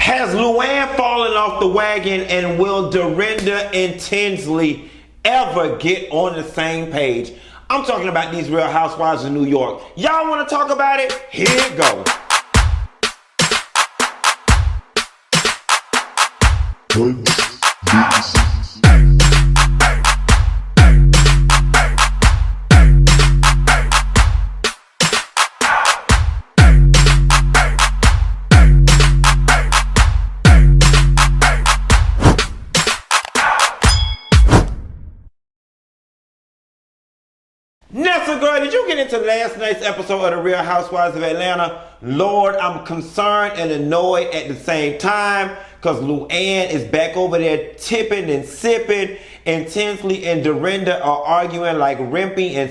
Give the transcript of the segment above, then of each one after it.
Has Luann fallen off the wagon, and will Dorinda and Tinsley ever get on the same page? I'm talking about these Real Housewives of New York. Y'all want to talk about it? Here it goes. Nessa girl, did you get into last night's episode of The Real Housewives of Atlanta? Lord, I'm concerned and annoyed at the same time because Luann is back over there tipping and sipping, and Tinsley and Dorinda are arguing like Rimpy and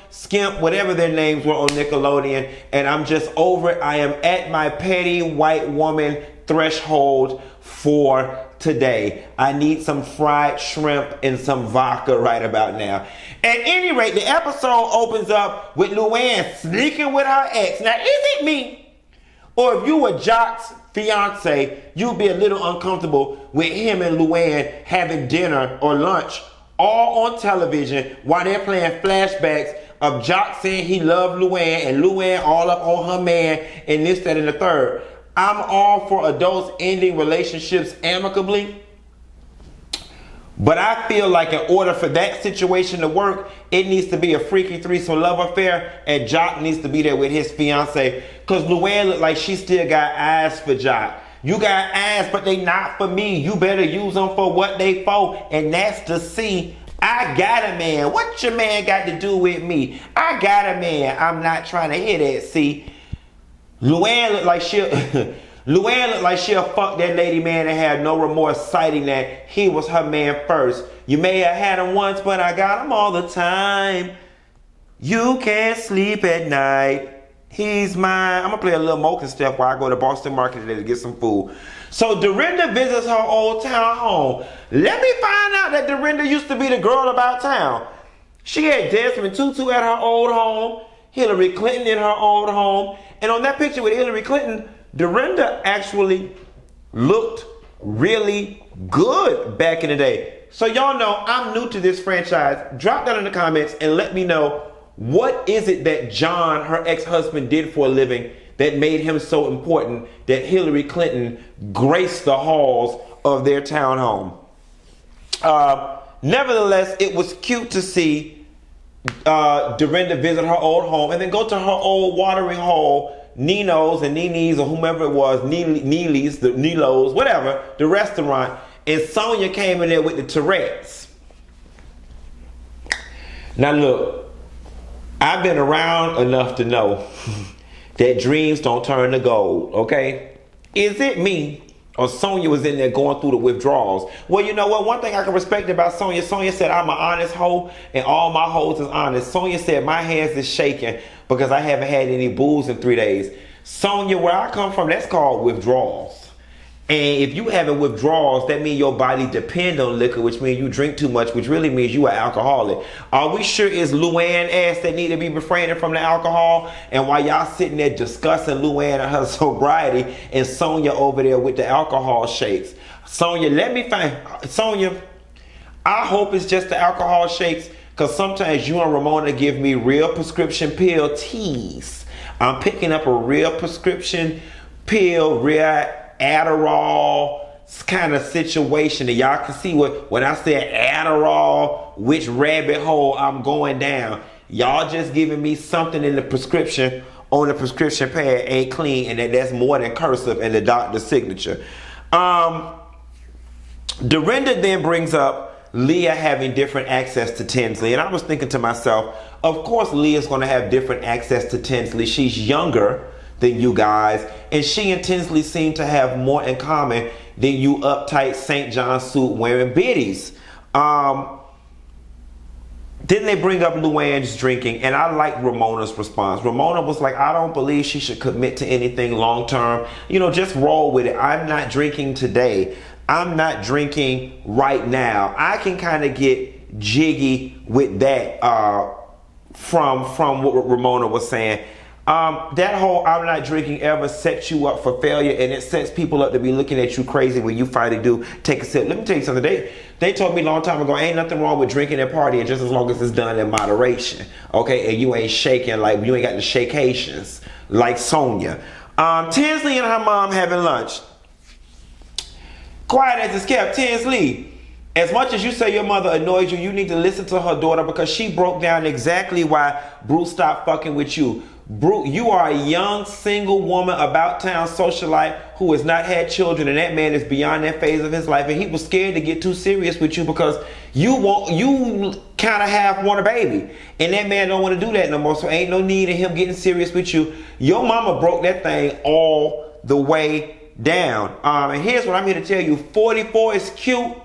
Skimp, whatever their names were on Nickelodeon, and I'm just over it. I am at my petty white woman threshold for today. I need some fried shrimp and some vodka right about now. At any rate, the episode opens up with Luann sneaking with her ex. Now, is it me? Or if you were Jock's fiance, you'd be a little uncomfortable with him and Luann having dinner or lunch all on television while they're playing flashbacks of Jock saying he loved Luann and Luann all up on her man and this, that, and the third. I'm all for adults ending relationships amicably, but I feel like in order for that situation to work, it needs to be a freaky threesome love affair, and Jock needs to be there with his fiance, because Luann look like she still got eyes for Jock. You got eyes, but they not for me. You better use them for what they for, and that's to see. I got a man. What your man got to do with me? I got a man. I'm not trying to hear that, see. Luann looked like she'll fuck that lady man and have no remorse citing that he was her man first. You may have had him once, but I got him all the time. You can't sleep at night. He's mine. I'm gonna play a little Mocha Step while I go to Boston Market today to get some food. So Dorinda visits her old town home. Let me find out that Dorinda used to be the girl about town. She had Desmond Tutu at her old home, Hillary Clinton in her old home, and on that picture with Hillary Clinton, Dorinda actually looked really good back in the day. So y'all know I'm new to this franchise. Drop down in the comments and let me know, what is it that John, her ex-husband, did for a living that made him so important that Hillary Clinton graced the halls of their town home? Nevertheless, it was cute to see Dorinda visit her old home and then go to her old watering hole, Nino's and Nini's or whomever it was, Neely's, the Nilo's, whatever, the restaurant, and Sonia came in there with the Tourette's. Now look, I've been around enough to know that dreams don't turn to gold, okay? Is it me or Sonia was in there going through the withdrawals? Well, you know what? One thing I can respect about Sonia said, I'm an honest hoe and all my hoes is honest. Sonia said, my hands is shaking because I haven't had any booze in 3 days. Sonia, where I come from, that's called withdrawals. And if you having withdrawals, that means your body depend on liquor, which means you drink too much, which really means you are alcoholic. Are we sure it's Luann ass that need to be refraining from the alcohol? And while y'all sitting there discussing Luann and her sobriety, and Sonia over there with the alcohol shakes. Sonia, let me find, Sonia, I hope it's just the alcohol shakes, because sometimes you and Ramona give me real prescription pill teas. I'm picking up a real prescription pill, real Adderall kind of situation, and y'all can see when I said Adderall, which rabbit hole I'm going down. Y'all just giving me something in the prescription on the prescription pad ain't clean, and that's more than cursive and the doctor's signature. Dorinda then brings up Leah having different access to Tinsley, and I was thinking to myself, of course Leah's going to have different access to Tinsley. She's younger than you guys, and she and Tinsley seem to have more in common than you uptight St. John suit wearing biddies. Then they bring up Luann's drinking, and I like Ramona's response. Ramona was like, I don't believe she should commit to anything long term. You know, just roll with it. I'm not drinking today. I'm not drinking right now. I can kind of get jiggy with that from what Ramona was saying. That whole I'm not drinking ever sets you up for failure, and it sets people up to be looking at you crazy when you finally do take a sip. Let me tell you something. They told me a long time ago, ain't nothing wrong with drinking and partying just as long as it's done in moderation. Okay, and you ain't shaking like, you ain't got the shakations like Sonia. Tinsley and her mom having lunch. Quiet as it's kept. Tinsley, as much as you say your mother annoys you, you need to listen to her daughter, because she broke down exactly why Bruce stopped fucking with you. Bruce, you are a young single woman, about town socialite who has not had children, and that man is beyond that phase of his life, and he was scared to get too serious with you because you kind of half want a baby, and that man don't want to do that no more. So ain't no need in him getting serious with you. Your mama broke that thing all the way down. And here's what I'm here to tell you: 44 is cute,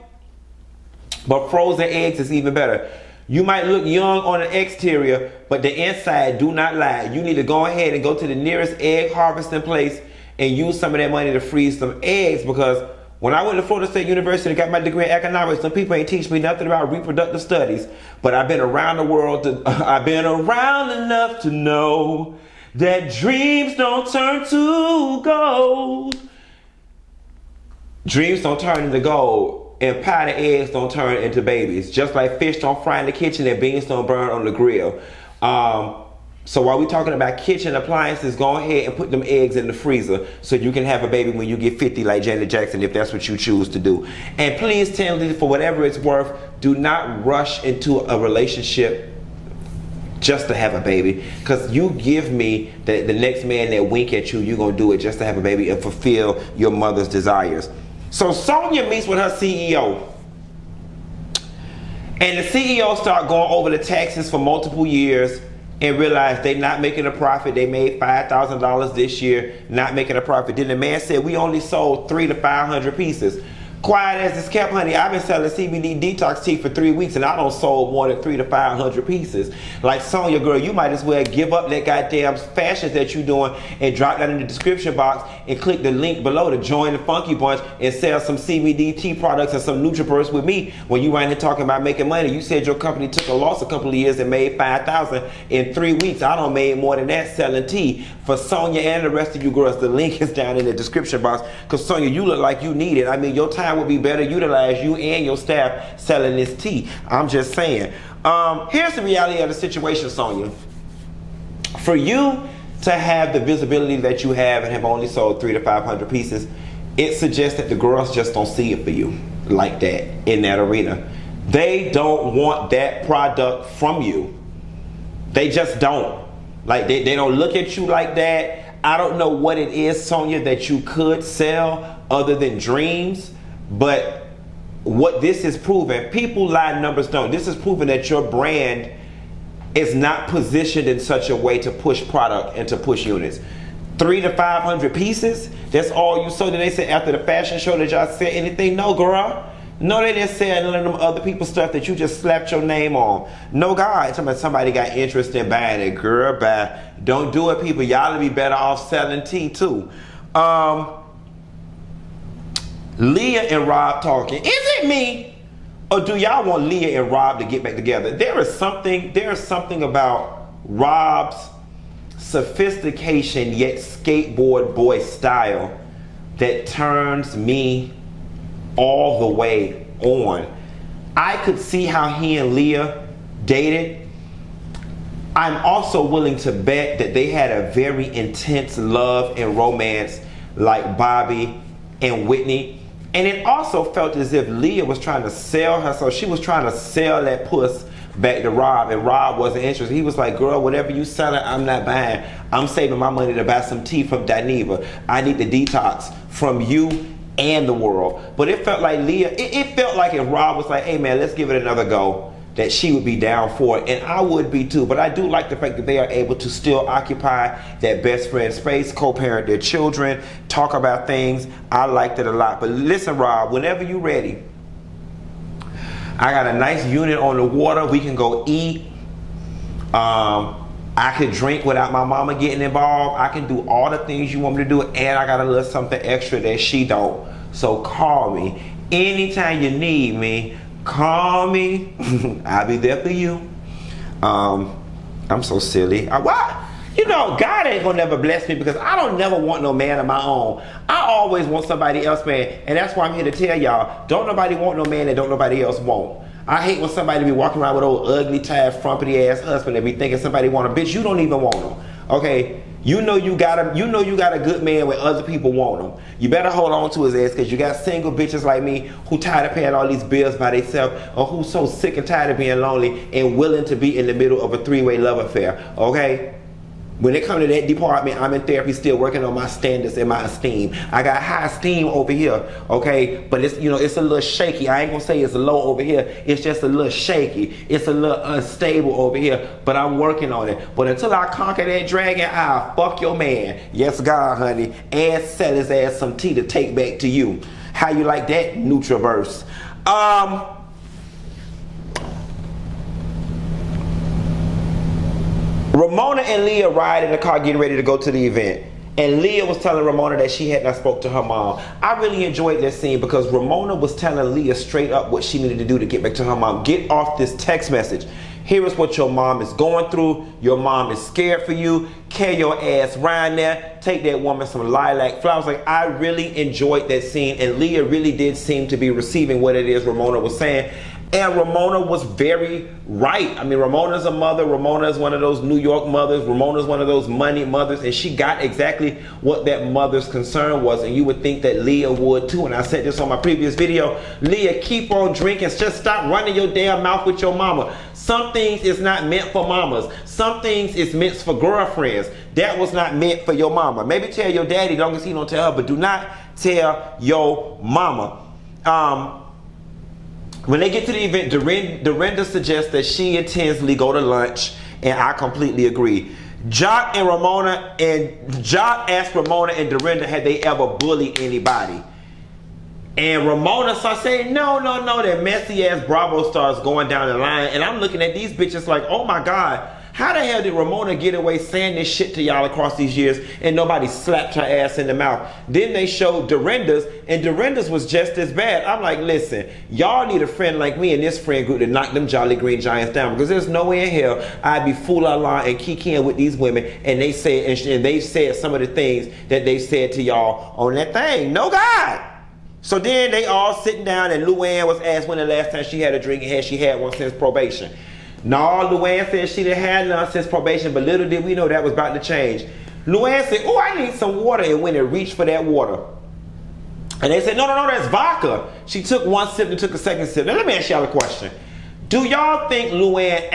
but frozen eggs is even better. You might look young on the exterior, but the inside do not lie. You need to go ahead and go to the nearest egg harvesting place and use some of that money to freeze some eggs, because when I went to Florida State University and got my degree in economics, some people ain't teach me nothing about reproductive studies, but I've been around the world, I've been around enough to know that dreams don't turn to gold. Dreams don't turn into gold. And powdered eggs don't turn into babies. Just like fish don't fry in the kitchen and beans don't burn on the grill. So while we're talking about kitchen appliances, go ahead and put them eggs in the freezer so you can have a baby when you get 50 like Janet Jackson, if that's what you choose to do. And please tell me, for whatever it's worth, do not rush into a relationship just to have a baby. Because you give me the next man that wink at you, you're going to do it just to have a baby and fulfill your mother's desires. So Sonia meets with her CEO, and the CEO start going over the taxes for multiple years and realize they not making a profit. They made $5,000 this year, not making a profit. Then the man said, we only sold 300 to 500 pieces. Quiet as it's kept, honey, I've been selling CBD detox tea for 3 weeks and I don't sold more than 300 to 500 pieces. Like Sonia, girl, you might as well give up that goddamn fashions that you doing and drop that in the description box and click the link below to join the Funky Bunch and sell some CBD tea products and some NutriBurst with me. When you right here talking about making money, you said your company took a loss a couple of years and made $5,000 in 3 weeks. I don't made more than that selling tea. For Sonia and the rest of you girls, the link is down in the description box, because Sonia, you look like you need it. I mean, your time would be better utilized, you and your staff selling this tea. I'm just saying. Here's the reality of the situation, Sonia. For you to have the visibility that you have and have only sold 300 to 500 pieces, it suggests that the girls just don't see it for you like that in that arena. They don't want that product from you. They just don't. Like they don't look at you like that. I don't know what it is, Sonia, that you could sell other than dreams, but what this is proving, people lie, numbers don't. This is proving that your brand is not positioned in such a way to push product and to push units. 300 to 500 pieces, that's all you sold. Then they said after the fashion show that y'all said anything? No, girl. No, they didn't say none of them other people stuff that you just slapped your name on. No, God, somebody got interest in buying it. Girl, buy. Don't do it, people. Y'all will be better off selling tea too. Leah and Rob talking. Is it me, or do y'all want Leah and Rob to get back together? There is something about Rob's sophistication yet skateboard boy style that turns me all the way on. I could see how he and Leah dated. I'm also willing to bet that they had a very intense love and romance like Bobby and Whitney. And it also felt as if Leah was trying to sell her, so she was trying to sell that puss back to Rob, and Rob wasn't interested. He was like, girl, whatever you selling, I'm not buying. I'm saving my money to buy some tea from Dineva. I need the detox from you and the world. But it felt like Leah, it felt like if Rob was like, hey man, let's give it another go, that she would be down for it, and I would be too. But I do like the fact that they are able to still occupy that best friend space, co-parent their children, talk about things. I liked it a lot. But listen, Rob, whenever you're ready, I got a nice unit on the water. We can go eat. I could drink without my mama getting involved. I can do all the things you want me to do, and I got a little something extra that she don't. So call me anytime you need me. Call me. I'll be there for you. I'm so silly. Why? You know, God ain't gonna never bless me because I don't never want no man of my own. I always want somebody else, man. And that's why I'm here to tell y'all, don't nobody want no man that don't nobody else want. I hate when somebody be walking around with old ugly, tired, frumpy ass husband and be thinking somebody want a bitch. You don't even want them. Okay? You know you got a good man when other people want him. You better hold on to his ass because you got single bitches like me who tired of paying all these bills by themselves, or who so sick and tired of being lonely and willing to be in the middle of a three-way love affair. Okay? When it comes to that department, I'm in therapy still working on my standards and my esteem. I got high esteem over here, okay? But it's, you know, it's a little shaky. I ain't gonna say it's low over here. It's just a little shaky. It's a little unstable over here, but I'm working on it. But until I conquer that dragon, I'll fuck your man. Yes, God, honey. And sell his ass some tea to take back to you. How you like that, Nutraverse? Ramona and Leah ride in the car getting ready to go to the event. And Leah was telling Ramona that she had not spoke to her mom. I really enjoyed that scene because Ramona was telling Leah straight up what she needed to do to get back to her mom. Get off this text message. Here is what your mom is going through. Your mom is scared for you. Carry your ass around there. Take that woman some lilac flowers. Like, I really enjoyed that scene. And Leah really did seem to be receiving what it is Ramona was saying. And Ramona was very right. I mean, Ramona's a mother. Ramona is one of those New York mothers. Ramona's one of those money mothers. And she got exactly what that mother's concern was. And you would think that Leah would too. And I said this on my previous video. Leah, keep on drinking. Just stop running your damn mouth with your mama. Some things is not meant for mamas. Some things is meant for girlfriends. That was not meant for your mama. Maybe tell your daddy, long as he don't tell her. But do not tell your mama. When they get to the event, Dorinda suggests that she and Tinsley go to lunch, and I completely agree. Jock asked Ramona and Dorinda had they ever bullied anybody. And Ramona starts saying, no, that messy ass Bravo stars going down the line. And I'm looking at these bitches like, oh my God, how the hell did Ramona get away saying this shit to y'all across these years and nobody slapped her ass in the mouth? Then they showed Dorinda's, and Dorinda's was just as bad. I'm like, listen, y'all need a friend like me in this friend group to knock them Jolly Green Giants down, because there's no way in hell I'd be fooling and kikiing with these women and they said some of the things that they said to y'all on that thing. No God. So then they all sitting down, and Luann was asked when the last time she had a drink and had she had one since probation. No, Luann said she didn't have none since probation, but little did we know that was about to change. Luann said, oh, I need some water, and went and reached for that water. And they said, no, that's vodka. She took one sip and took a second sip. Now let me ask y'all a question. Do y'all think Luann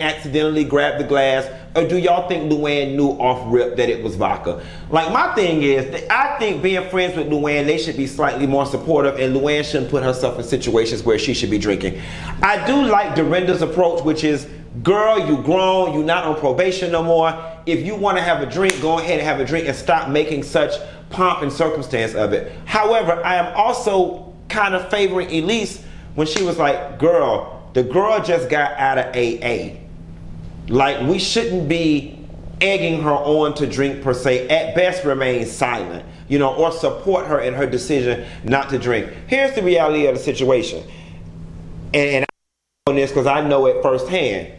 accidentally grabbed the glass, or do y'all think Luann knew off rip that it was vodka? Like, my thing is, I think being friends with Luann, they should be slightly more supportive, and Luann shouldn't put herself in situations where she should be drinking. I do like Dorinda's approach, which is, girl, you grown, you not on probation no more. If you want to have a drink, go ahead and have a drink and stop making such pomp and circumstance of it. However, I am also kind of favoring Elise when she was like, girl, the girl just got out of AA. Like, we shouldn't be egging her on to drink per se. At best, remain silent, you know, or support her in her decision not to drink. Here's the reality of the situation. And I know this because I know it firsthand.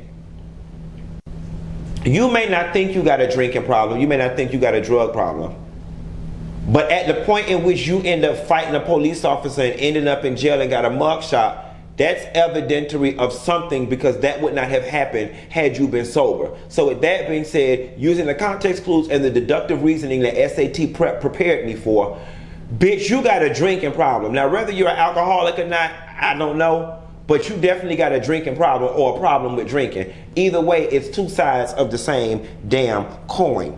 You may not think you got a drinking problem. You may not think you got a drug problem. But at the point in which you end up fighting a police officer and ending up in jail and got a mugshot, that's evidentiary of something, because that would not have happened had you been sober. So with that being said, using the context clues and the deductive reasoning that SAT prep prepared me for, bitch, you got a drinking problem. Now, whether you're an alcoholic or not, I don't know. But you definitely got a drinking problem or a problem with drinking. Either way, it's two sides of the same damn coin.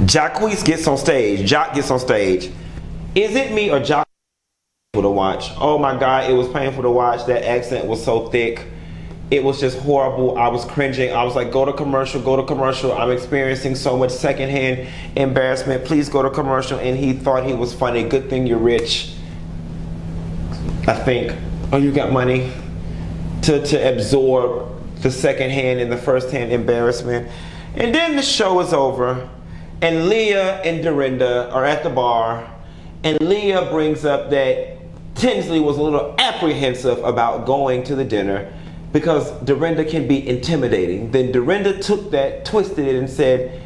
Jacquees gets on stage. Jock gets on stage. Is it me or Jock to watch? Oh my God, it was painful to watch. That accent was so thick. It was just horrible. I was cringing. I was like, go to commercial, go to commercial. I'm experiencing so much secondhand embarrassment. Please go to commercial. And he thought he was funny. Good thing you're rich, I think. Oh, you got money to absorb the secondhand and the firsthand embarrassment. And then the show is over. And Leah and Dorinda are at the bar, and Leah brings up that Tinsley was a little apprehensive about going to the dinner because Dorinda can be intimidating. Then Dorinda took that, twisted it, and said,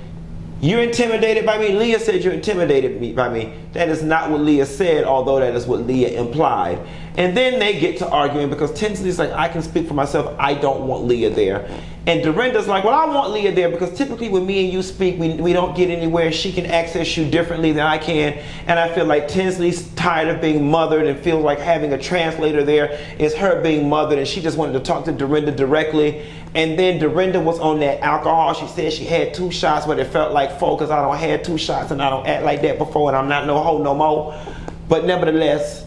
"You're intimidated by me?" Leah said, "You're intimidated by me." That is not what Leah said, although that is what Leah implied. And then they get to arguing because Tinsley's like, "I can speak for myself. I don't want Leah there." And Dorinda's like, "Well, I want Leah there because typically when me and you speak, we don't get anywhere. She can access you differently than I can. And I feel like Tinsley's tired of being mothered and feels like having a translator there is her being mothered. And she just wanted to talk to Dorinda directly." And then Dorinda was on that alcohol. She said she had 2 shots, but it felt like 4 because I don't had 2 shots and I don't act like that before and I'm not no hoe no more. But nevertheless,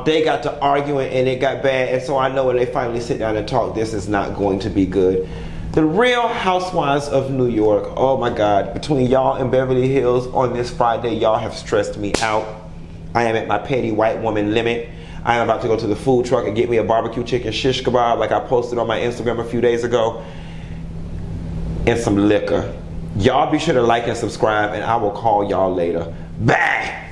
they got to arguing and it got bad. And so I know when they finally sit down and talk, this is not going to be good. The Real Housewives of New York, oh my God, between y'all and Beverly Hills on this Friday, y'all have stressed me out. I am at my petty white woman limit. I am about to go to the food truck and get me a barbecue chicken shish kebab like I posted on my Instagram a few days ago. And some liquor. Y'all be sure to like and subscribe and I will call y'all later. Bye!